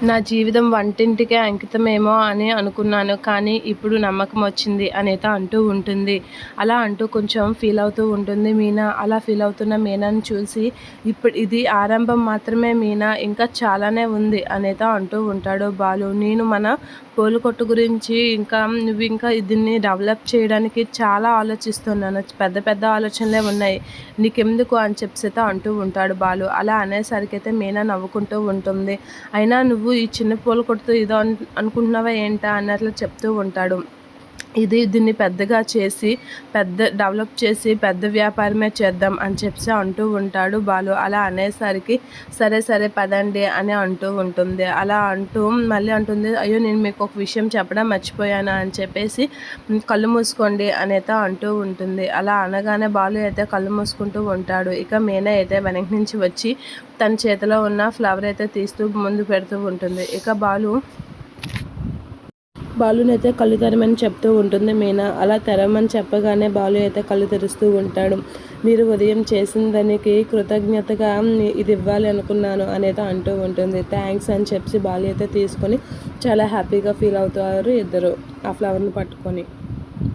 నా జీవితం వంటింటికే అంకితమేమో అని అనుకున్నాను. కానీ ఇప్పుడు నమ్మకం వచ్చింది అనేత అంటూ ఉంటుంది. అలా అంటూ కొంచెం ఫీల్ అవుతూ ఉంటుంది మీనా. అలా ఫీల్ అవుతున్న మీనాని చూసి ఇప్పుడు ఇది ఆరంభం మాత్రమే మీనా, ఇంకా చాలానే ఉంది అనేత అంటూ ఉంటాడు బాలు. నేను మన పూల కొట్టు గురించి నువ్వు ఇంకా దీన్ని డెవలప్ చేయడానికి చాలా ఆలోచిస్తున్నాను. పెద్ద పెద్ద ఆలోచనలే ఉన్నాయి. నీకెందుకు అని చెప్పేసి అంటూ ఉంటాడు బాలు. అలా అనేసరికి అయితే మీనా నవ్వుకుంటూ ఉంటుంది. అయినా నువ్వు ఈ చిన్న పూల కొట్టుతో ఇదో అనుకుంటున్నావా ఏంటా అన్నట్లు చెప్తూ ఉంటాడు. దీన్ని పెద్దగా చేసి డెవలప్ చేసి పెద్ద వ్యాపారమే చేద్దాం అని చెప్పి అంటూ ఉంటాడు బాలు. అలా అనేసరికి సరే సరే పదండి అని అంటూ ఉంటుంది. అలా అంటూ మళ్ళీ అంటుంది, అయ్యో నేను మీకు ఒక విషయం చెప్పడం మర్చిపోయాను అని చెప్పేసి కళ్ళు మూసుకోండి అనేత అంటూ ఉంటుంది. అలా అనగానే బాలు అయితే కళ్ళు మూసుకుంటూ ఉంటాడు. ఇక మీనా అయితే వెనక నుంచి వచ్చి తన చేతిలో ఉన్న ఫ్లవర్ అయితే తీస్తూ ముందు పెడుతూ ఉంటుంది. ఇక బాలునైతే కళ్ళు తెరమని చెప్తూ ఉంటుంది మీనా. అలా తెరవమని చెప్పగానే బాలు అయితే కళ్ళు తెరుస్తూ ఉంటాడు. మీరు ఉదయం చేసిన దానికి కృతజ్ఞతగా ఇది ఇవ్వాలి అనుకున్నాను అనేది అంటూ ఉంటుంది. థ్యాంక్స్ అని చెప్పి బాలు అయితే తీసుకొని చాలా హ్యాపీగా ఫీల్ అవుతారు ఇద్దరు ఆ ఫ్లవర్ని పట్టుకొని.